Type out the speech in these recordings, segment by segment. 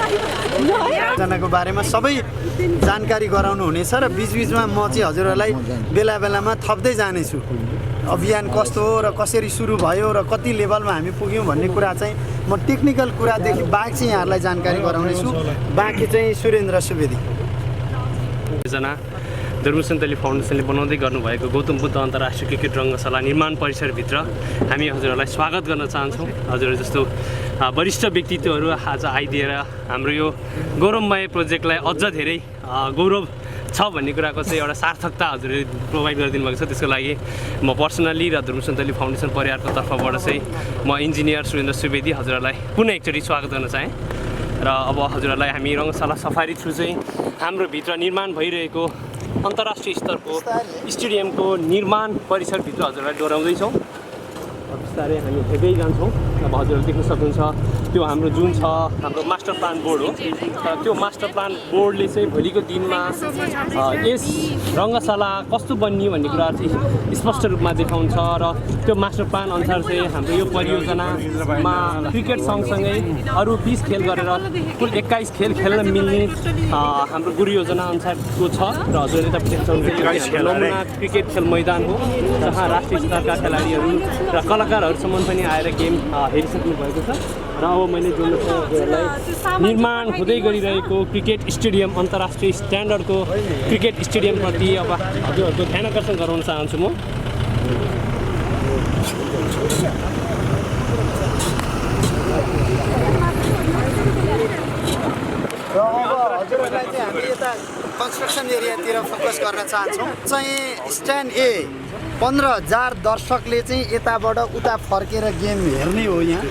जनाको बारेमा सबै जानकारी गराउनु हुनेछ र बीचबीचमा म चाहिँ हजुरहरूलाई बेला बेलामा थप्दै जानेछु। अभियान कस्तो हो र कसरी सुरु भयो र कति लेभलमा हामी पुग्यौँ भन्ने कुरा चाहिँ म टेक्निकल कुरादेखि बाहेक चाहिँ यहाँहरूलाई जानकारी गराउनेछु। बाँकी चाहिँ सुरेन्द्र सुवेदी। जना धर्मसन्तली फाउन्डेसनले बनाउँदै गर्नुभएको गौतम बुद्ध अन्तर्राष्ट्रिय क्रिकेट रङ्गशाला निर्माण परिसरभित्र हामी हजुरहरूलाई स्वागत गर्न चाहन्छौँ। हजुरहरू जस्तो वरिष्ठ व्यक्तित्वहरू आज आइदिएर हाम्रो यो गौरवमय प्रोजेक्टलाई अझ धेरै गौरव छ भन्ने कुराको चाहिँ एउटा सार्थकता हजुरले प्रोभाइड गरिदिनु भएको छ। त्यसको लागि म पर्सनली र धर्मसन्तली फाउन्डेसन परिवारको तर्फबाट चाहिँ म इन्जिनियर सुरेन्द्र सुवेदी हजुरहरूलाई पुनः एकचोटि स्वागत गर्न चाहेँ। र अब हजुरहरूलाई हामी रङ्गशाला सफारी थ्रु चाहिँ हाम्रो भित्र निर्माण भइरहेको अन्तर्राष्ट्रिय स्तरको स्टेडियमको निर्माण परिसरभित्र हजुरलाई डोराउँदैछौँ। बिस्तारै हामी हेर्दै जान्छौँ। अब हजुरहरू देख्न सक्नुहुन्छ त्यो हाम्रो जुन छ हाम्रो मास्टर प्लान बोर्ड हो। त्यो मास्टर प्लान बोर्डले चाहिँ भोलिको दिनमा यस रङ्गशाला कस्तो बनियो भन्ने कुरा चाहिँ स्पष्ट रूपमा देखाउँछ र त्यो मास्टर प्लान अनुसार चाहिँ हाम्रो यो परियोजनामा क्रिकेट सँगसँगै अरू 20 खेल गरेर कुल 21 खेल खेल्न मिल्ने हाम्रो गुरु योजना अनुसारको छ। र हजुरले तपाईँ देख्न सक्नुहुन्छ नमुना क्रिकेट खेल मैदान हो जहाँ राष्ट्रिय स्तरका खेलाडीहरू र कलाकारहरूसम्म पनि आएर गेम हेरिसक्नु भएको छ। र अब मैले जोड्न हजुरहरूलाई निर्माण हुँदै गरिरहेको क्रिकेट स्टेडियम अन्तर्राष्ट्रिय स्ट्यान्डर्डको क्रिकेट स्टेडियमप्रति अब हजुरहरूको ध्यान आकर्षण गराउन चाहन्छु म। र अब हजुरहरूलाई चाहिँ हामी यता कन्स्ट्रक्सन एरियातिर फोकस गर्न चाहन्छौँ। चाहिँ स्ट्यान्ड ए 15,000 दर्शकले चाहिँ यताबाट उता फर्केर गेम हेर्ने हो। यहाँ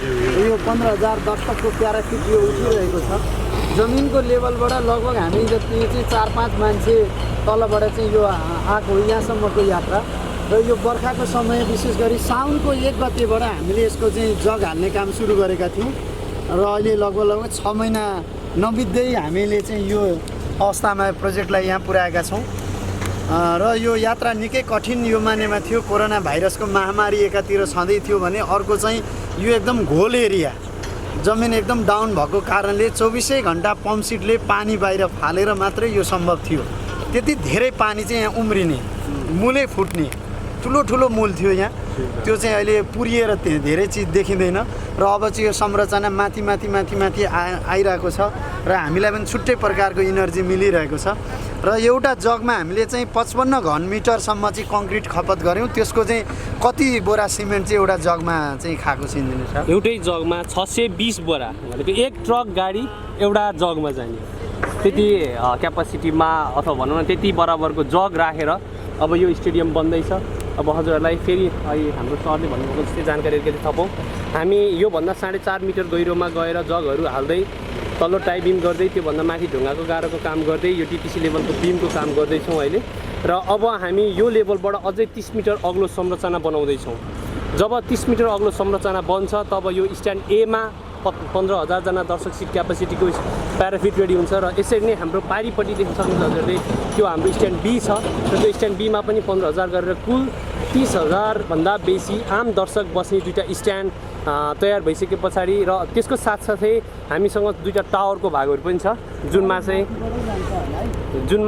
यो 15,000 दर्शकको प्यारासुट यो उठिरहेको छ। जमिनको लेभलबाट लगभग हामी जति चाहिँ 4-5 मान्छे तलबाट चाहिँ यो आएको हो यहाँसम्मको यात्रा। र यो बर्खाको समय विशेष गरी साउनको 1 गतेबाट हामीले यसको चाहिँ जग हाल्ने काम सुरु गरेका थियौँ र अहिले लगभग 6 महिना नबित्दै हामीले चाहिँ यो अवस्थामा प्रोजेक्टलाई यहाँ पुर्याएका छौँ। र यो यात्रा निकै कठिन यो मानेमा थियो। कोरोना भाइरसको महामारी एकातिर छँदै थियो भने अर्को चाहिँ यो एकदम घोल एरिया जमिन एकदम डाउन भएको कारणले 24 घन्टा पम्पसिटले पानी बाहिर फालेर मात्रै यो सम्भव थियो। त्यति धेरै पानी चाहिँ यहाँ उम्रिने मूलै फुट्ने ठुलो ठुलो मूल थियो यहाँ। त्यो चाहिँ अहिले पुरिएर धेरै चिज देखिँदैन र अब चाहिँ यो संरचना माथि माथि माथि माथि आइरहेको छ र हामीलाई पनि छुट्टै प्रकारको इनर्जी मिलिरहेको छ। र एउटा जगमा हामीले चाहिँ 55 घन मिटरसम्म चाहिँ कङ्क्रिट खपत गऱ्यौँ। त्यसको चाहिँ कति बोरा सिमेन्ट चाहिँ एउटा जगमा चाहिँ खाएको छिन्दिनु छ? एउटै जगमा 620 बोरा भनेको एक ट्रक गाडी एउटा जगमा जाने त्यति क्यापासिटीमा अथवा भनौँ न त्यति बराबरको जग राखेर अब यो स्टेडियम बन्दैछ। अब हजुरहरूलाई फेरि अहिले हाम्रो सरले भन्नुभएको जस्तै जानकारी अलिकति थपौँ। हामी योभन्दा 4.5 मिटर गहिरोमा गएर जगहरू हाल्दै तल्लो टाई बिम गर्दै त्योभन्दा माथि ढुङ्गाको गारोको काम गर्दै यो टिपिसी लेभलको बिमको काम गर्दैछौँ अहिले। र अब हामी यो लेभलबाट अझै 30 मिटर अग्लो संरचना बनाउँदैछौँ। जब 30 मिटर अग्लो संरचना बन्छ तब यो स्ट्यान्ड एमा 15,000 जना दर्शक सिट क्यापासिटीको प्याराफिट रेडी हुन्छ। र यसरी नै हाम्रो पारिपट्टि देख्न सक्नुहुन्छ हजुरले त्यो हाम्रो स्ट्यान्ड बी छ र त्यो स्ट्यान्ड बीमा पनि 15,000 गरेर कुल 30,000 भन्दा बेसी आम दर्शक बस्ने 2टा स्ट्यान्ड तयार भइसके पछाडि र त्यसको साथसाथै हामीसँग 2टा टावरको भागहरू पनि छ जुनमा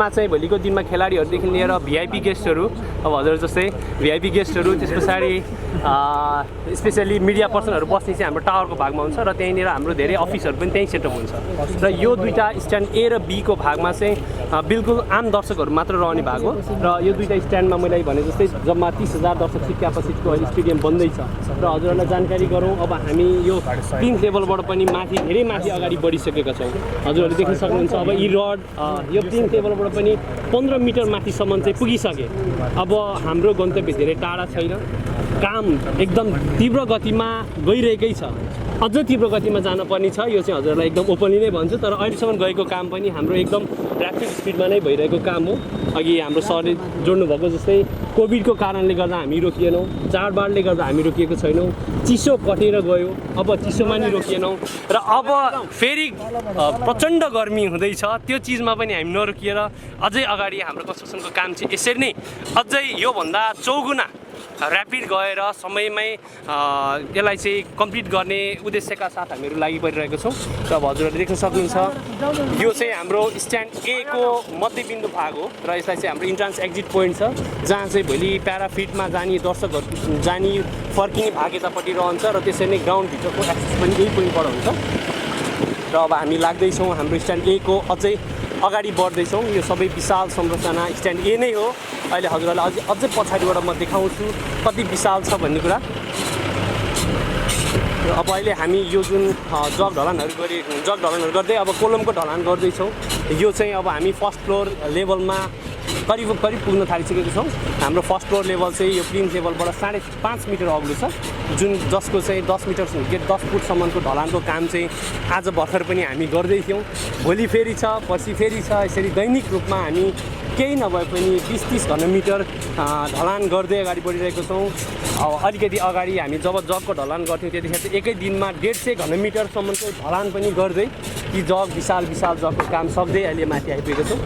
चाहिँ भोलिको दिनमा खेलाडीहरूदेखि लिएर भिआइपी गेस्टहरू अब हजुर जस्तै भिआइपी गेस्टहरू त्यस पछाडि स्पेसली मिडिया पर्सनहरू बस्ने चाहिँ हाम्रो टावरको भागमा हुन्छ र त्यहीँनिर हाम्रो धेरै अफिसहरू पनि त्यहीँ सेटअप हुन्छ। र यो 2टा स्ट्यान्ड ए र बी को भागमा चाहिँ बिल्कुल आम दर्शकहरू मात्र रहने भाग हो। र यो 2टा स्ट्यान्डमा मैले भने जस्तै जम्मा 30,000 दर्शक सिट क्यापासिटीको अहिले स्टेडियम बन्दैछ। र हजुरहरूलाई जानकारी गरौँ अब हामी यो 3 लेभलबाट पनि माथि धेरै माथि अगाडि बढिसकेका छौँ। हजुरहरूले देख्न सक्नुहुन्छ अब यी रड यो 3 लेभलबाट पनि 15 मिटर माथिसम्म चाहिँ पुगिसके। अब हाम्रो गन्तव्य धेरै टाढा छैन। काम एकदम तीव्र गतिमा गइरहेकै छ। अझ तीव्र गतिमा जानुपर्ने छ। यो चाहिँ हजुरलाई एकदम ओपनली नै भन्छु। तर अहिलेसम्म गएको काम पनि हाम्रो एकदम ऱ्यापिड स्पिडमा नै भइरहेको काम हो। अघि हाम्रो सरले जोड्नु भएको जस्तै कोभिडको कारणले गर्दा हामी रोकिएनौँ, चाडबाडले गर्दा हामी रोकिएको छैनौँ, चिसो कटेर गयो अब चिसोमा नि रोकिएनौँ र अब फेरि प्रचण्ड गर्मी हुँदैछ त्यो चिजमा पनि हामी नरोकिएर अझै अगाडि हाम्रो कन्स्ट्रक्सनको काम चाहिँ यसरी नै अझै योभन्दा चौगुना ऱ्यापिड गएर समयमै यसलाई चाहिँ कम्प्लिट गर्ने उद्देश्यका साथ हामीहरू लागि परिरहेको छौँ। र अब हजुरहरूले देख्न सक्नुहुन्छ यो चाहिँ हाम्रो स्ट्यान्ड ए को मध्यबिन्दु भाग हो र यसलाई चाहिँ हाम्रो इन्ट्रान्स एक्जिट पोइन्ट छ, जहाँ चाहिँ भोलि प्याराफिटमा जाने दर्शकहरू जाने फर्किने भाग यतापट्टि रहन्छ र त्यसरी नै ग्राउन्डभित्रको एक्सेस पनि यही पोइन्टबाट हुन्छ। र अब हामी लाग्दैछौँ हाम्रो स्ट्यान्ड ए को अझै अगाडि बढ्दैछौँ। यो सबै विशाल संरचना स्ट्यान्ड ए नै हो। अहिले हजुरहरूलाई अझै पछाडिबाट म देखाउँछु कति विशाल छ भन्ने कुरा। अब अहिले हामी यो जुन जग ढलानहरू गर्दै अब कोलमको ढलान गर्दैछौँ। यो चाहिँ अब हामी फर्स्ट फ्लोर लेभलमा करिब पुग्न थालिसकेको छौँ। हाम्रो फर्स्ट फ्लोर लेभल चाहिँ यो प्लिन्थ लेभलबाट 5.5 मिटर अग्लो छ, जसको चाहिँ 10 फुटसम्मको ढलानको काम चाहिँ आज भर्खर पनि हामी गर्दै थियौँ। भोलि फेरि छ, पर्सि फेरि छ, यसरी दैनिक रूपमा हामी केही नभए पनि 20-30 घनमिटर ढलान गर्दै अगाडि बढिरहेको छौँ। अब अलिकति अगाडि हामी जब जगको ढलान गर्थ्यौँ त्यतिखेर चाहिँ एकै दिनमा 150 घनमिटरसम्मको ढलान पनि गर्दै ती विशाल जगको काम सक्दै अहिले माथि आइपुगेको छौँ।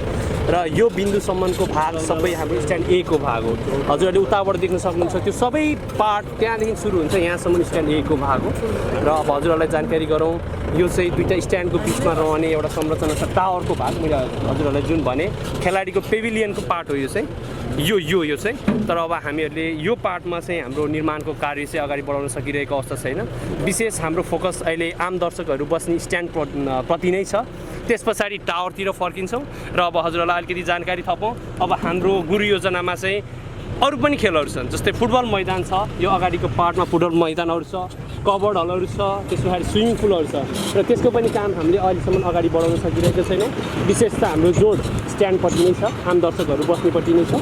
र यो बिन्दुसम्मको भाग सबै हाम्रो स्ट्यान्ड ए को भाग हो। हजुरहरूले उताबाट देख्न सक्नुहुन्छ त्यो सबै पार्ट त्यहाँदेखि सुरु हुन्छ, यहाँसम्म स्ट्यान्ड ए को भाग हो। र अब हजुरहरूलाई जानकारी गरौँ, यो चाहिँ दुईवटा स्ट्यान्डको बिचमा रहने एउटा संरचना छ, टावरको भाग। मैले हजुरहरूलाई जुन भने खेलाडीको पेभिलियनको पार्ट हो यो चाहिँ, यो चाहिँ। तर अब हामीहरूले यो पार्टमा चाहिँ हाम्रो निर्माणको कार्य चाहिँ अगाडि बढाउन सकिरहेको अवस्था छैन। विशेष हाम्रो फोकस अहिले आम दर्शकहरू बस्ने स्ट्यान्ड प्रति नै छ। त्यस पछाडि टावरतिर फर्किन्छौँ। र अब हजुरहरूलाई अलिकति जानकारी थपौँ, अब हाम्रो गुरु योजनामा चाहिँ अरू पनि खेलहरू छन्, जस्तै फुटबल मैदान छ, यो अगाडिको पार्टमा फुटबल मैदानहरू छ, कबर्ड हलहरू छ, त्यस पछाडि स्विमिङ पुलहरू छ। र त्यसको पनि काम हामीले अहिलेसम्म अगाडि बढाउन सकिरहेको छैनौँ। विशेष त हाम्रो जोड स्ट्यान्डपट्टि नै छ, आम दर्शकहरू बस्नेपट्टि नै छ।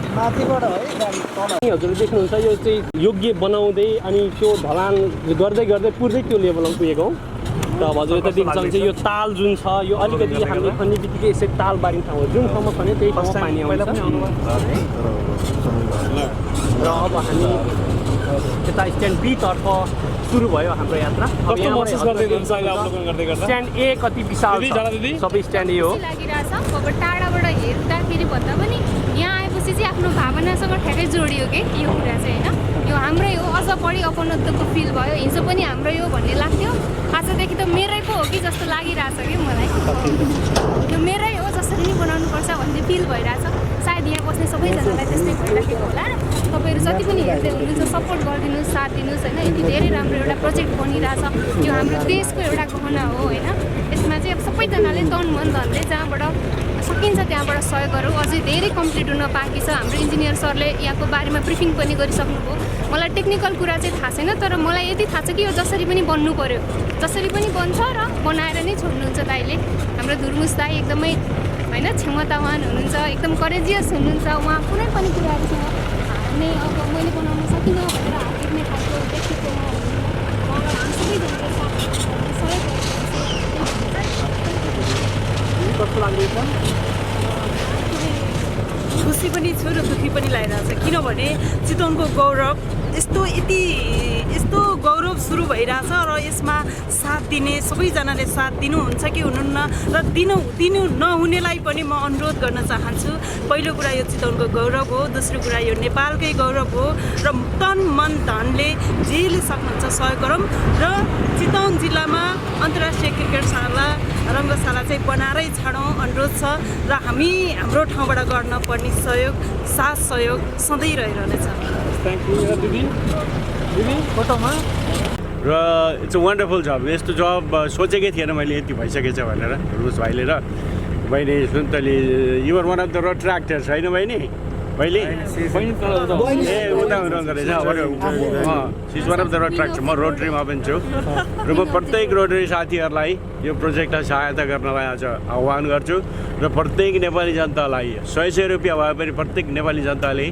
हजुरले देख्नुहुन्छ यो चाहिँ योग्य बनाउँदै अनि त्यो ढलान गर्दै पुरै त्यो लेभलमा पुगेको हौँ। र अब हजुरले त देख्न सक्नुहुन्छ यो ताल जुन छ, यो अलिकति हामीले खन्ने बित्तिकै यसरी ताल बारिने ठाउँ हो, जुन ठाउँमा खन्यो त्यही ठाउँमा पानी आउँछ। र अब हामी यता स्ट्यान्ड बी तर्फ सुरु भयो हाम्रो यात्रा। स्ट्यान्ड ए कति विशाल छ, सबै स्ट्यान्ड ए हो। अब टाढाबाट हेर्दाखेरि भन्दा पनि यहाँ आएपछि चाहिँ आफ्नो भावनासँग ठ्याक्कै जोडियो कि यो कुरा चाहिँ होइन, यो हाम्रै हो, अझ बढी अपनत्वको फिल भयो। हिजो पनि हाम्रै हो भन्ने लाग्थ्यो, आजदेखि त मेरै पो हो कि जस्तो लागिरहेछ कि मलाई। यो मेरै हो, जसरी नै बनाउनुपर्छ भन्ने फिल भइरहेछ। सायद यहाँ बस्ने सबैजनालाई त्यस्तै भइराखेको होला। तपाईँहरू जति पनि हेर्दै हुनुहुन्छ सपोर्ट गरिदिनुहोस्, साथ दिनुहोस् होइन। यति धेरै राम्रो एउटा प्रोजेक्ट बनिरहेछ, यो हाम्रो देशको एउटा गहना हो होइन। यसमा चाहिँ अब सबैजनाले तन मन धनले जहाँबाट सकिन्छ त्यहाँबाट सहयोग गरौँ। अझै धेरै कम्प्लिट हुन बाँकी छ। हाम्रो इन्जिनियर सरले यहाँको बारेमा ब्रिफिङ पनि गरिसक्नुभयो। मलाई टेक्निकल कुरा चाहिँ थाहा छैन, तर मलाई यति थाहा छ कि यो जसरी पनि बन्नु पऱ्यो, जसरी पनि बन्छ र बनाएर नै छोड्नुहुन्छ दाइले। हाम्रो धुर्मुस दाई एकदमै होइन क्षमतावान हुनुहुन्छ, एकदम करेजियस हुनुहुन्छ। उहाँ कुनै पनि कुराहरूसँग हार्ने अब मैले बनाउन सकिनँ भनेर हात टेक्ने खालको व्यक्तित्वमा हुनुहुन्छ। उहाँलाई हामी सबैजनाले सहयोग कस्तो लाग्दैछ? खुसी पनि छु र दुःखी पनि लागिरहेको छ, किनभने चितवनको गौरव यस्तो गौरव सुरु भइरहेछ र यसमा साथ दिने सबैजनाले साथ दिनुहुन्छ कि हुनुहुन्न र दिनु नहुनेलाई पनि म अनुरोध गर्न चाहन्छु। पहिलो कुरा यो चितवनको गौरव हो, दोस्रो कुरा यो नेपालकै गौरव हो र तन मन धनले जेले सक्नुहुन्छ सहयोग गरौँ र चितवन जिल्लामा अन्तर्राष्ट्रिय क्रिकेटशाला रङ्गशाला चाहिँ बनाएरै छाडौँ अनुरोध छ र हाम्रो ठाउँबाट गर्न पर्ने सहयोग साथ सहयोग सधैँ रहिरहनेछ। थ्याङ्क यू दिदी फोटोमा। र इट्स अ वन्डरफुल जब। यस्तो जब सोचेकै थिएन मैले यति भइसकेछ भनेर। रुस भाइले र बहिनी Suntali you're one of the road tractors होइन बहिनी? पहिले ए उता हुनुहुँदो रहेछ। She's one of the road tractor. म रोटरीमा पनि छु र म प्रत्येक रोटरी साथीहरूलाई यो प्रोजेक्टलाई सहायता गर्नलाई आज आह्वान गर्छु र प्रत्येक नेपाली जनतालाई 100 रुपियाँ भए पनि प्रत्येक नेपाली जनताले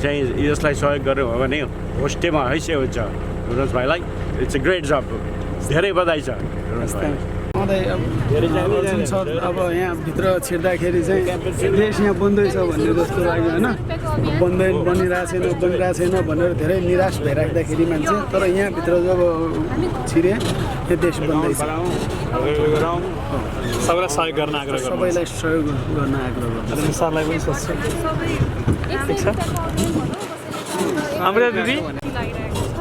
चाहिँ यसलाई सहयोग गर्नु हो भने होस्टेमा हैसियत हुन्छ रुस भाइलाई। इट्स अ ग्रेट जब। धेरै बधाई छ रुस भाइ। जुन छ अब यहाँभित्र छिर्दाखेरि चाहिँ देश यहाँ बन्दैछ भन्ने जस्तो लाग्यो होइन। बनिरहेको छैन भनेर धेरै निराश भइराख्दाखेरि मान्छे, तर यहाँभित्र जब छिरे यो देश बन्दैछ। सबैलाई सहयोग गर्न आग्रह गर्नु। सबैलाई सहयोग गर्न आग्रह गर्नु। सरलाई पनि सोध्छु। ठिक छ। अमृता दिदी लागिरहेको छ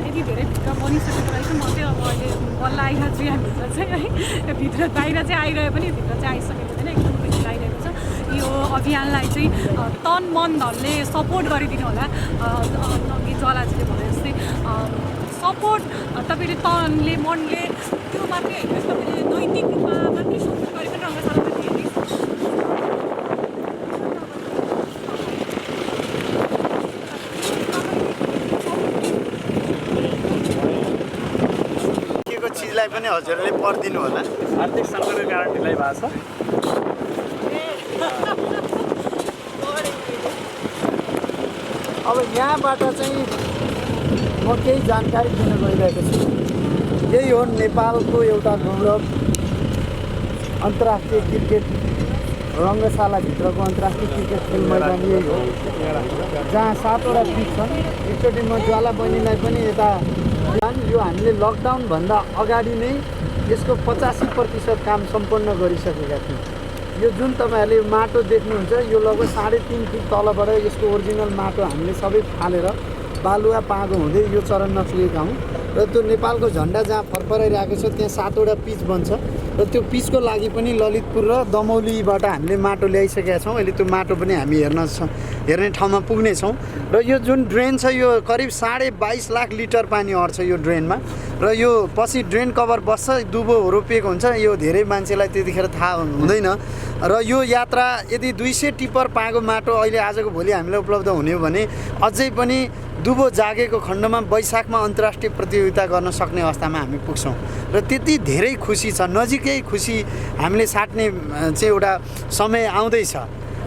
यदि धेरै भित्र बनिसकेको रहेछ म चाहिँ अब अहिले बल्ल आइरहेको छु यहाँभित्र चाहिँ है भित्र बाहिर चाहिँ आइरहे पनि भित्र चाहिँ आइसकेको छैन एकदम खुसी लागिरहेको छ यो अभियानलाई चाहिँ तन मन धनले सपोर्ट गरिदिनु होला अघि ज्वालाजीले भने जस्तै सपोर्ट तपाईँले तनले मनले त्यो मात्रै होइन तपाईँले नैतिक रूपमा मात्रै सपोर्ट गरे पनि रङ्गशाला चाहिँ धेरै चिजलाई पनि हजुरले पर्दिनु होला। आर्थिक सङ्कटको कारण ढिलाइ भएको छ। अब यहाँबाट चाहिँ म केही जानकारी दिन गइरहेको छु। यही हो नेपालको एउटा गौरव, अन्तर्राष्ट्रिय क्रिकेट रङ्गशालाभित्रको अन्तर्राष्ट्रिय क्रिकेट खेल मैदान यही हो, जहाँ 7वटा पिच छन्। एकचोटि म ज्वाला बहिनीलाई पनि यता यो हामीले लकडाउनभन्दा अगाडि नै यसको 85% काम सम्पन्न गरिसकेका थियौँ। यो जुन तपाईँहरूले माटो देख्नुहुन्छ यो लगभग 3.5 फिट तलबाट यसको ओरिजिनल माटो हामीले सबै फालेर बालुवा पागो हुँदै यो चरणमा पुगेका हौँ। र त्यो नेपालको झन्डा जहाँ फरफराइरहेको छ त्यहाँ 7वटा पिच बन्छ र त्यो पिचको लागि पनि ललितपुर र दमौलीबाट हामीले माटो ल्याइसकेका छौँ। अहिले त्यो माटो पनि हामी हेर्ने ठाउँमा पुग्नेछौँ। र यो जुन ड्रेन छ यो करिब 22.5 लाख लिटर पानी अट्छ यो ड्रेनमा। र यो पछि ड्रेन कभर बस्छ, दुबो रोपिएको हुन्छ, यो धेरै मान्छेलाई त्यतिखेर थाहा हुँदैन। र यो यात्रा यदि 200 टिपर पाएको माटो अहिले आजको भोलि हामीलाई उपलब्ध हुने हो भने अझै पनि दुबो जागेको खण्डमा वैशाखमा अन्तर्राष्ट्रिय प्रतियोगिता गर्न सक्ने अवस्थामा हामी पुग्छौँ। र त्यति धेरै खुसी छ, नजिकै खुसी हामीले साट्ने चाहिँ एउटा समय आउँदैछ।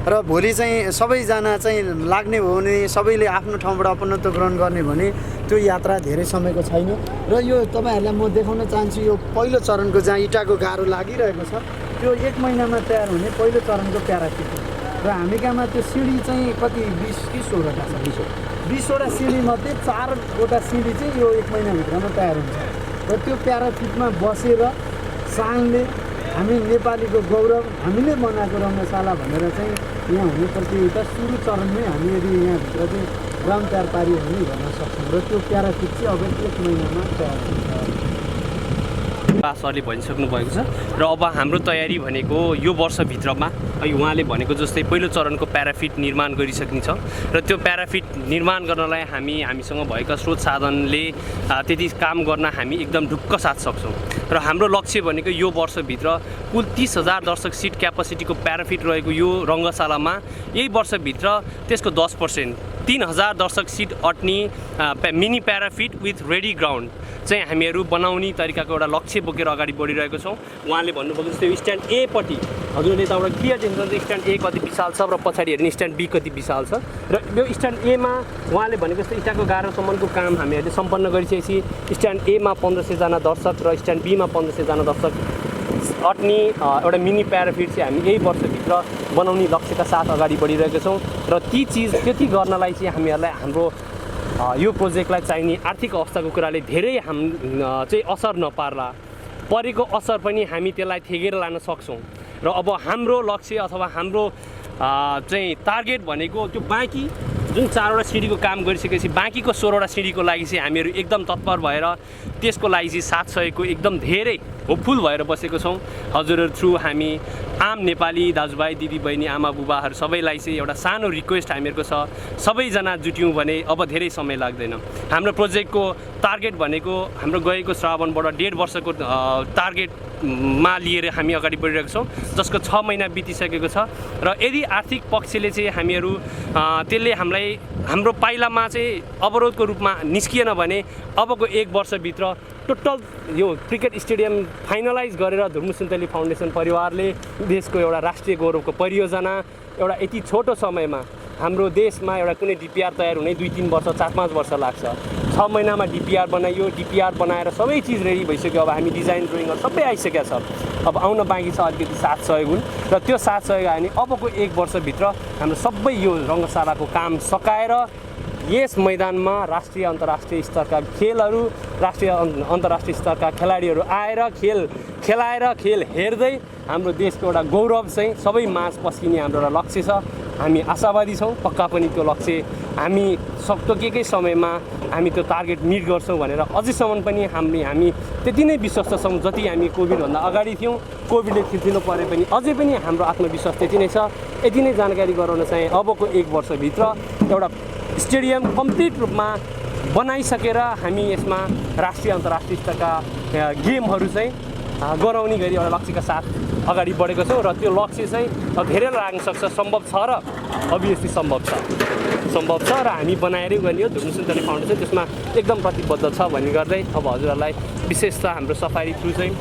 र भोलि चाहिँ सबैजना चाहिँ लाग्ने हो भने सबैले आफ्नो ठाउँबाट अपनत्व ग्रहण गर्ने भने त्यो यात्रा धेरै समयको छैन। र यो तपाईँहरूलाई म देखाउन चाहन्छु यो पहिलो चरणको जहाँ इँटाको गाह्रो लागिरहेको छ त्यो 1 महिनामा तयार हुने पहिलो चरणको प्याराफिट हो। र हामी कहाँमा त्यो सिँढी चाहिँ कति 20 कि 16वटा छ। 20वटा सिँढीमध्ये 4वटा सिँढी चाहिँ यो 1 महिनाभित्रमा तयार हुन्छ। र त्यो प्याराफिटमा बसेर साङले हामी नेपालीको गौरव हामीले बनाएको रङ्गशाला भनेर चाहिँ यहाँ हुने प्रतियोगिता सुरु चरणमै हामी यदि यहाँभित्र चाहिँ ग्राउन्ड तयार पारियो भने गर्न सक्छौँ। र त्यो प्याराफिट चाहिँ अब 1 महिनामा तयार हुन्छ। सरले भनिसक्नु भएको छ। र अब हाम्रो तयारी भनेको यो वर्षभित्रमा उहाँले भनेको जस्तै पहिलो चरणको प्याराफिट निर्माण गरिसकिन्छ। र त्यो प्याराफिट निर्माण गर्नलाई हामीसँग भएका स्रोत साधनले त्यति काम गर्न हामी एकदम ढुक्क साथ सक्छौँ। र हाम्रो लक्ष्य भनेको यो वर्षभित्र कुल 30,000 दर्शक सिट क्यापासिटीको प्याराफिट रहेको यो रङ्गशालामा यही वर्षभित्र त्यसको 10% 3,000 दर्शक सिट अट्ने mini parapet with ready ground चाहिँ हामीहरू बनाउने तरिकाको एउटा लक्ष्य बोकेर अगाडि बढिरहेको छौँ। उहाँले भन्नुभएको जस्तै स्ट्यान्ड ए पट्टि हजुरले यताबाट क्लियर देख्नुहुन्छ स्ट्यान्ड ए कति विशाल छ र पछाडि हेर्ने स्ट्यान्ड बी कति विशाल छ। र यो स्ट्यान्ड एमा उहाँले भनेको जस्तै इँटाको गाह्रोसम्मको काम हामीहरूले सम्पन्न गरिसकेपछि स्ट्यान्ड एमा 1500जना दर्शक र स्ट्यान्ड बीमा 1500जना दर्शक अट्ने एउटा मिनी प्याराफिट चाहिँ हामी यही वर्षभित्र बनाउने लक्ष्यका साथ अगाडि बढिरहेका छौँ। र त्यति गर्नलाई चाहिँ हामीहरूलाई हाम्रो यो प्रोजेक्टलाई चाहिने आर्थिक अवस्थाको कुराले धेरै चाहिँ असर नपार्ला, परेको असर पनि हामी त्यसलाई थेगेर लान सक्छौँ। र अब हाम्रो लक्ष्य अथवा हाम्रो चाहिँ टार्गेट भनेको त्यो बाँकी जुन 4वटा सिँढीको काम गरिसकेपछि बाँकीको 16वटा सिँढीको लागि चाहिँ हामीहरू एकदम तत्पर भएर त्यसको लागि चाहिँ साथ सहयोगको एकदम धेरै होपफुल भएर बसेको छौँ। हजुरहरू थ्रु हामी आम नेपाली दाजुभाइ दिदीबहिनी आमा बुबाहरू सबैलाई चाहिँ एउटा सानो रिक्वेस्ट हामीहरूको छ, सबैजना जुट्यौँ भने अब धेरै समय लाग्दैन। हाम्रो प्रोजेक्टको टार्गेट भनेको हाम्रो गएको श्रावणबाट 1.5 वर्षको टार्गेटमा लिएर हामी अगाडि बढिरहेको छौँ, जसको 6 महिना बितिसकेको छ। र यदि आर्थिक पक्षले चाहिँ हामीहरू त्यसले हामीलाई हाम्रो पाइलामा चाहिँ अवरोधको रूपमा निस्किएन भने अबको 1 वर्षभित्र टोटल यो क्रिकेट स्टेडियम फाइनलाइज गरेर धुर्मु सुन्तली फाउन्डेसन परिवारले देशको एउटा राष्ट्रिय गौरवको परियोजना एउटा यति छोटो समयमा हाम्रो देशमा एउटा कुनै डिपिआर तयार हुने 2-3 वर्ष 4-5 वर्ष लाग्छ। 6 महिनामा डिपिआर बनाइयो, डिपिआर बनाएर सबै चिज रेडी भइसक्यो। अब हामी डिजाइन ड्रइङहरू सबै आइसकेका छ, अब आउन बाँकी छ अलिकति साथ सहयोग हुन्। र त्यो साथ सहयोग हामी अबको 1 वर्षभित्र हाम्रो सबै यो रङ्गशालाको काम सकाएर यस मैदानमा राष्ट्रिय अन्तर्राष्ट्रिय स्तरका खेलहरू राष्ट्रिय अन्तर्राष्ट्रिय स्तरका खेलाडीहरू आएर खेल खेलाएर खेल हेर्दै हाम्रो देशको एउटा गौरव चाहिँ सबै माझ पस्किने हाम्रो एउटा लक्ष्य छ। हामी आशावादी छौँ, पक्का पनि त्यो लक्ष्य हामी सक्तोकेकै समयमा हामी त्यो टार्गेट मिट गर्छौँ भनेर अझैसम्म पनि हामी त्यति नै विश्वस्त छौँ जति हामी कोभिडभन्दा अगाडि थियौँ। कोभिडले थिचिनु परे पनि अझै पनि हाम्रो आत्मविश्वास त्यति नै छ। यति नै जानकारी गराउन चाहे अबको 1 वर्षभित्र एउटा स्टेडियम कम्प्लिट रूपमा बनाइसकेर हामी यसमा राष्ट्रिय अन्तर्राष्ट्रिय स्तरका गेमहरू चाहिँ गराउने गरी एउटा लक्ष्यका साथ अगाडि बढेको छौँ र त्यो लक्ष्य चाहिँ धेरै लाग्न सक्छ, सम्भव छ र अभियसली सम्भव छ र हामी बनाएरै गर्ने हो। धुर्मुस सुन्तली फाउन्डेसन त्यसमा एकदम प्रतिबद्ध छ भन्ने गर्दै अब हजुरहरूलाई विशेष त हाम्रो सफारी थ्रु चाहिँ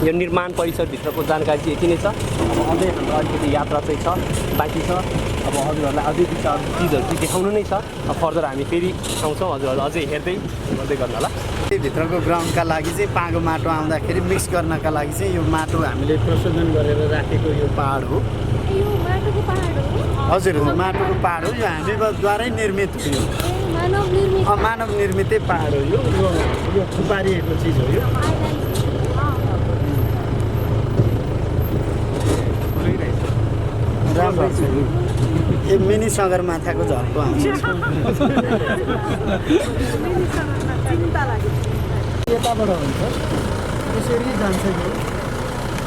यो निर्माण परिसरभित्रको जानकारी चाहिँ यति नै छ। अब अझै हाम्रो अलिकति यात्रा चाहिँ छ, बाँकी छ। अब हजुरहरूलाई अझै चिजहरू चाहिँ देखाउनु नै छ। फर्दर हामी फेरि आउँछौँ, हजुरहरूलाई अझै हेर्दै गर्नु होला। भित्रको ग्राउन्डका लागि चाहिँ पागो माटो आउँदाखेरि मिक्स गर्नका लागि चाहिँ यो माटो हामीले प्रशोधन गरेर राखेको यो पहाड हो। यो माटोको पहाड हो? हजुर, माटोको पहाड हो। यो हामीद्वारै निर्मित हो। यो मानव निर्मितै पहाड हो। यो थुपारिएको चिज हो। यो राम्रो छ। यो मिनी सगरमाथाको झर्को आउँछ। यताबाट हुन्छ यसरी जान्छ।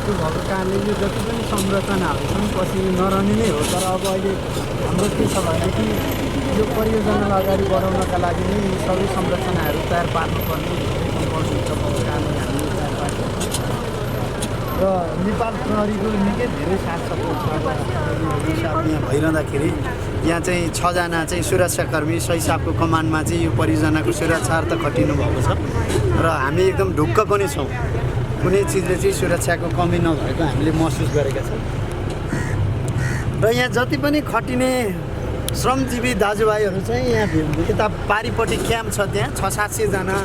त्यो भएको कारणले यो जति पनि संरचनाहरू छन् पछि नरहने नै हो। तर अब अहिले हाम्रो के छ भनेदेखि यो परियोजनालाई अगाडि बढाउनका लागि नै सबै संरचनाहरू तयार पार्नुपर्ने भएको कारणले हामीले तयार पार्छौँ। र नेपाल प्रहरीको निकै धेरै साथ सपोर्ट छ। यहाँ भइरहँदाखेरि यहाँ चाहिँ 6 जना चाहिँ सुरक्षाकर्मी सैसाबको कमानमा चाहिँ यो परियोजनाको सुरक्षार्थ खटिनु भएको छ र हामी एकदम ढुक्क पनि छौँ। कुनै चिजले चाहिँ सुरक्षाको कमी नभएको हामीले महसुस गरेका छौँ। र यहाँ जति पनि खटिने श्रमजीवी दाजुभाइहरू चाहिँ यहाँ यता पारिपट्टि क्याम्प छ, त्यहाँ 600-700 जना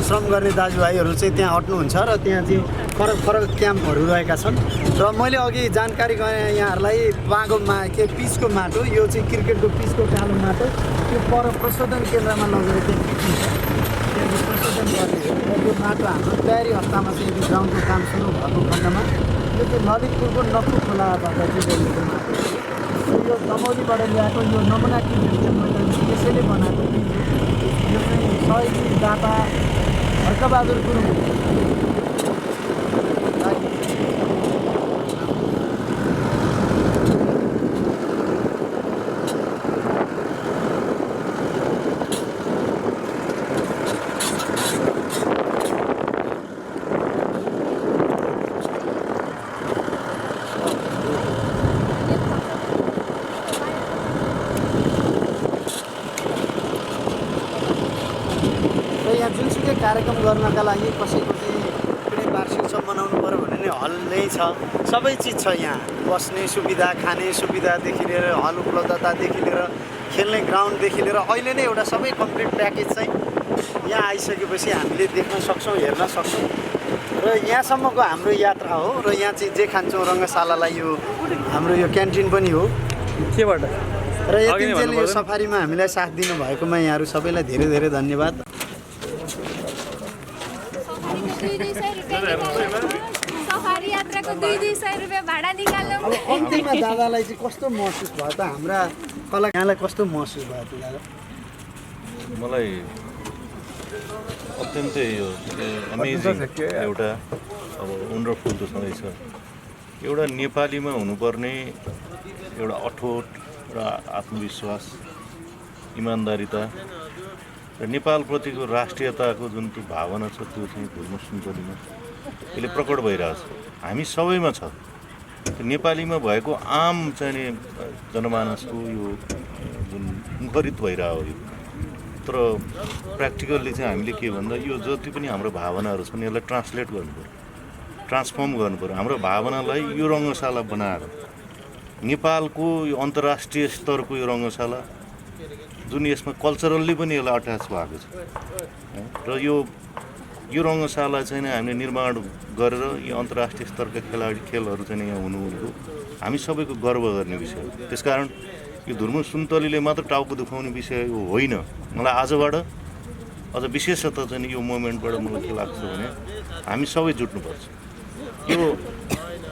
श्रम गर्ने दाजुभाइहरू चाहिँ त्यहाँ हट्नुहुन्छ र त्यहाँ चाहिँ फरक क्याम्पहरू रहेका छन्। र मैले अघि जानकारी गरेँ यहाँहरूलाई पागोमा पिचको माटो, यो चाहिँ क्रिकेटको पिचको कालो माटो त्यो प्रशोधन केन्द्रमा लगेर त्यहाँ प्रशोधन गर्ने हो। र यो माटो हाम्रो तयारी हप्तामा चाहिँ यदि ग्राउन्डको काम सुरु भएको खण्डमा यो चाहिँ ललितपुरको नक्कु खोलाबाट चाहिँ ल्याइएको माटो हो। यो दमौलीबाट ल्याएको यो नमुना किट मैले त्यसैले बनाएको यो चाहिँ सहयोगी दाता हर्कबहादुर गुरुङ कार्यक्रम गर्नका लागि कसैको चाहिँ कुनै वार्षिक उत्सव मनाउनु पऱ्यो भने नि हल नै छ, सबै चिज छ यहाँ। बस्ने सुविधा, खाने सुविधादेखि लिएर हल उपलब्धतादेखि लिएर खेल्ने ग्राउन्डदेखि लिएर अहिले नै एउटा सबै कम्प्लिट प्याकेज चाहिँ यहाँ आइसकेपछि हामीले देख्न सक्छौँ, हेर्न सक्छौँ। र यहाँसम्मको हाम्रो यात्रा हो। र यहाँ चाहिँ जे खान्छौँ रङ्गशालालाई यो हाम्रो यो क्यान्टिन पनि हो। केबाट र यतिन्जेल यो सफारीमा हामीलाई साथ दिनुभएकोमा यहाँहरू सबैलाई धेरै धेरै धन्यवाद। सफारी यात्राको 200 रुपियाँ भाडा निकाल्नु। अब अन्तिममा दादालाई चाहिँ कस्तो महसुस भयो त? हाम्रा कलाकारलाई कस्तो महसुस भयो त दादा? मलाई अत्यन्तै यो अमेजिङ एउटा अब वन्डरफुल त सधैँ छ। एउटा नेपालीमा हुनुपर्ने एउटा अठोट र आत्मविश्वास, इमान्दारिता र नेपालप्रतिको राष्ट्रियताको जुन त्यो भावना छ त्यो चाहिँ धुर्मुस सुन्तलीमा यसले प्रकट भइरहेछ। हामी सबैमा छ। त्यो नेपालीमा भएको आम चाहिँ जनमानसको यो जुन मुखरित भइरहेको हो। तर प्र्याक्टिकल्ली चाहिँ हामीले के भन्दा यो जति पनि हाम्रो भावनाहरू छन् यसलाई ट्रान्सलेट गर्नुपऱ्यो, ट्रान्सफर्म गर्नुपऱ्यो। हाम्रो भावनालाई यो रङ्गशाला बनाएर नेपालको यो अन्तर्राष्ट्रिय स्तरको यो रङ्गशाला जुन यसमा कल्चरल्ली पनि यसलाई अट्याच भएको छ र यो रङ्गशाला चाहिँ हामीले निर्माण गरेर यो अन्तर्राष्ट्रिय स्तरका खेलहरू चाहिँ यहाँ हुनु भनेको हामी सबैको गर्व गर्ने विषय हो। त्यसकारण यो धुर्मु सुन्तलीले मात्र टाउको दुखाउने विषय होइन। मलाई आजबाट अझ विशेषतः चाहिँ यो मोमेन्टबाट मलाई के लाग्छ भने हामी सबै जुट्नुपर्छ। यो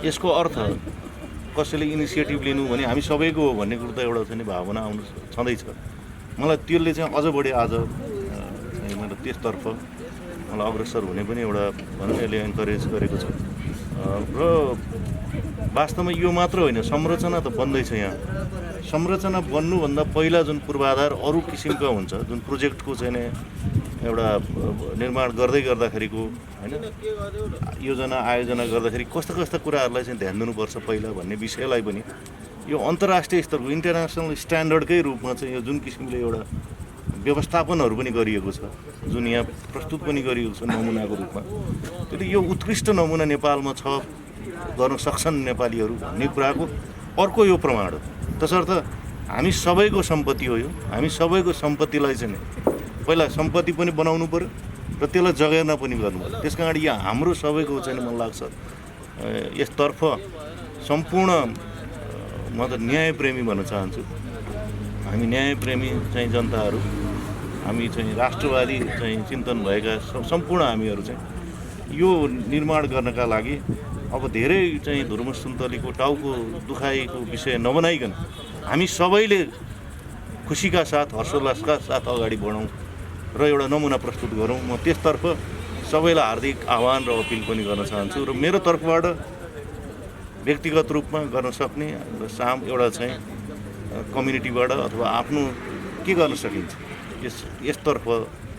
यसको अर्थ कसैले इनिसिएटिभ लिनु भने हामी सबैको हो भन्ने कुरो त एउटा चाहिँ भावना आउनु छँदैछ। मलाई त्यसले चाहिँ अझ बढी आज मैले त्यसतर्फ मलाई अग्रसर हुने पनि एउटा भनौँ यसले इन्करेज गरेको छ। र वास्तवमा यो मात्र होइन, संरचना त बन्दैछ। यहाँ संरचना बन्नुभन्दा पहिला जुन पूर्वाधार अरू किसिमका हुन्छ, जुन प्रोजेक्टको चाहिँ एउटा निर्माण गर्दै गर्दाखेरिको होइन योजना आयोजना गर्दाखेरि कस्ता कस्ता कुराहरूलाई चाहिँ ध्यान दिनुपर्छ पहिला भन्ने विषयलाई पनि यो अन्तर्राष्ट्रिय स्तरको इन्टरनेसनल स्ट्यान्डर्डकै रूपमा चाहिँ यो जुन किसिमले एउटा व्यवस्थापनहरू पनि गरिएको छ, जुन यहाँ प्रस्तुत पनि गरिएको छ नमुनाको रूपमा, त्यसले यो उत्कृष्ट नमुना नेपालमा छ, गर्न सक्छन् नेपालीहरू भन्ने कुराको अर्को यो प्रमाण हो। तसर्थ हामी सबैको सम्पत्ति हो यो। हामी सबैको सम्पत्तिलाई चाहिँ पहिला सम्पत्ति पनि बनाउनु पऱ्यो र त्यसलाई जगेर्ना पनि गर्नु पऱ्यो। त्यस कारण यहाँ हाम्रो सबैको चाहिँ मलाई लाग्छ यसतर्फ सम्पूर्ण म त न्यायप्रेमी भन्न चाहन्छु। हामी न्यायप्रेमी चाहिँ जनताहरू, हामी चाहिँ राष्ट्रवादी चाहिँ चिन्तन भएका सम्पूर्ण हामीहरू चाहिँ यो निर्माण गर्नका लागि अब धेरै चाहिँ धुर्मु सुन्तलीको टाउको दुखाइको विषय नबनाइकन हामी सबैले खुसीका साथ हर्षोल्लासका साथ अगाडि बढौँ र एउटा नमुना प्रस्तुत गरौँ। म त्यसतर्फ सबैलाई हार्दिक आह्वान र अपिल पनि गर्न चाहन्छु र मेरो तर्फबाट व्यक्तिगत रूपमा गर्न सक्ने र एउटा चाहिँ कम्युनिटीबाट अथवा आफ्नो के गर्न सकिन्छ यसतर्फ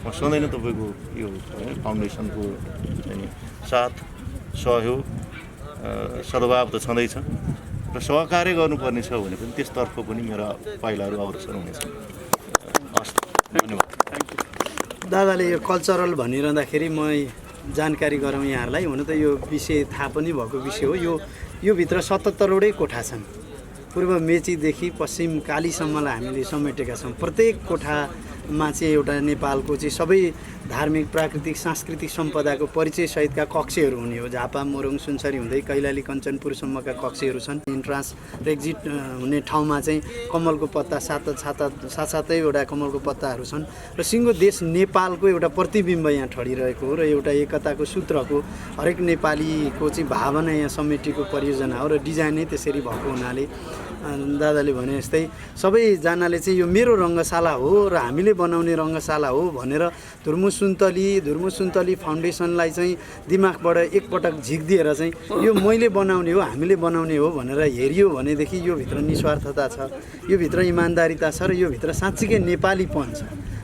म सधैँ नै तपाईँको यो फाउन्डेसनको चाहिँ साथ सहयोग सद्भाव त छँदैछ र सहकार्य गर्नुपर्ने छ भने पनि त्यसतर्फ पनि मेरा पाइलाहरू अग्रसर हुनेछ। हस्, धन्यवाद। दादाले यो कल्चरल भनिरहँदाखेरि म जानकारी गरौँ यहाँहरूलाई। हुन त यो विषय थाहा पनि भएको विषय हो। यो भित्र 77वटै कोठा छन्। पूर्व मेचीदेखि पश्चिम कालीसम्मलाई हामीले समेटेका छौँ। प्रत्येक कोठामा चाहिँ एउटा नेपालको चाहिँ सबै धार्मिक, प्राकृतिक, सांस्कृतिक सम्पदाको परिचय सहितका कक्षहरू हुने हो। झापा, मोरङ, सुनसरी हुँदै कैलाली, कञ्चनपुरसम्मका कक्षहरू छन्। इन्ट्रान्स र एक्जिट हुने ठाउँमा चाहिँ कमलको पत्ता सातै एउटा कमलको पत्ताहरू छन् र सिङ्गो देश नेपालको एउटा प्रतिबिम्ब यहाँ ठडिरहेको हो र एउटा एकताको सूत्रको हरेक नेपालीको चाहिँ भावना यहाँ समेटिएको परियोजना हो र डिजाइन नै त्यसरी भएको हुनाले दादाले भने जस्तै सबैजनाले चाहिँ यो मेरो रङ्गशाला हो र हामीले बनाउने रङ्गशाला हो भनेर धुर्मु सुन्तली फाउन्डेसनलाई चाहिँ दिमागबाट एकपटक झिकिदिएर चाहिँ यो मैले बनाउने हो, हामीले बनाउने हो भनेर हेरियो भनेदेखि यो भित्र निस्वार्थता छ, यो भित्र इमान्दारिता छ र यो भित्र साँच्चीकै नेपालीपन छ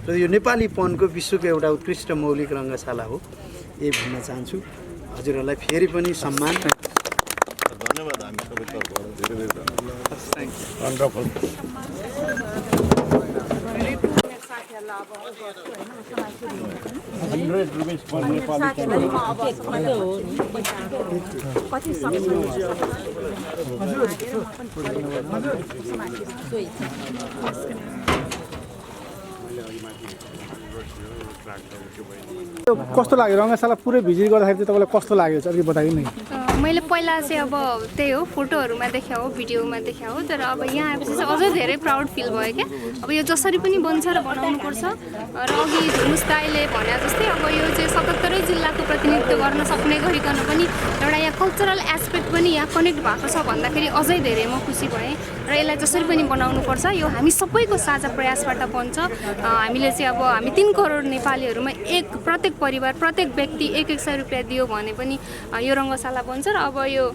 र यो नेपालीपनको विश्वको एउटा उत्कृष्ट मौलिक रङ्गशाला हो। यही भन्न चाहन्छु। हजुरहरूलाई फेरि पनि सम्मान। धन्यवाद। हामी सबै तर्फबाट धेरै धेरै वन्डरफुल। कस्तो लाग्यो रङ्गशाला पुरै भिजिट गर्दाखेरि चाहिँ तपाईँलाई कस्तो लाग्यो चाहिँ अलिकति बताइदिनु नि। मैले पहिला चाहिँ अब त्यही हो, फोटोहरूमा देखा हो, भिडियोमा देखा हो, तर अब यहाँ आएपछि चाहिँ अझै धेरै प्राउड फिल भयो क्या। अब यो जसरी पनि बन्छ र बनाउनुपर्छ र अघि धुर्मुस दाइले भने जस्तै अब यो चाहिँ 77 जिल्लाको प्रतिनिधित्व गर्न सक्ने गरिकन पनि एउटा यहाँ कल्चरल एस्पेक्ट पनि यहाँ कनेक्ट भएको छ भन्दाखेरि अझै धेरै म खुसी भएँ र यसलाई जसरी पनि बनाउनुपर्छ। यो हामी सबैको साझा प्रयासबाट बन्छ। हामीले चाहिँ अब हामी 3 करोड नेपालीहरूमा प्रत्येक परिवार, प्रत्येक व्यक्ति 100 रुपियाँ दियो भने पनि यो रङ्गशाला बन्छ र अब यो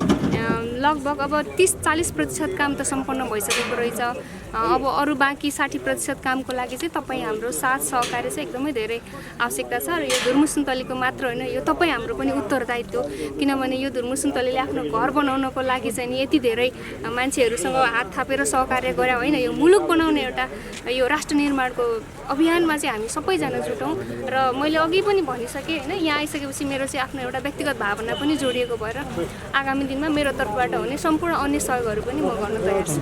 लगभग अब 30-40% काम त सम्पन्न भइसकेको रहेछ। अब अरू बाँकी 60% कामको लागि चाहिँ तपाईँ हाम्रो साथ सहकार्य चाहिँ एकदमै धेरै आवश्यकता छ र यो धुर्मु सुन्तलीको मात्र होइन, यो तपाईँ हाम्रो पनि उत्तरदायित्व हो। किनभने यो धुर्मु सुन्तलीले आफ्नो घर बनाउनको लागि चाहिँ यति धेरै मान्छेहरूसँग हात थापेर सहकार्य गरे होइन, यो मुलुक बनाउने एउटा यो राष्ट्र निर्माणको अभियानमा चाहिँ हामी सबैजना जुटौँ। र मैले अघि पनि भनिसकेँ होइन, यहाँ आइसकेपछि मेरो चाहिँ आफ्नो एउटा व्यक्तिगत भावना पनि जोडिएको भएर आगामी दिनमा मेरो तर्फबाट हुने सम्पूर्ण अन्य सहयोगहरू पनि म गर्न तयार छु।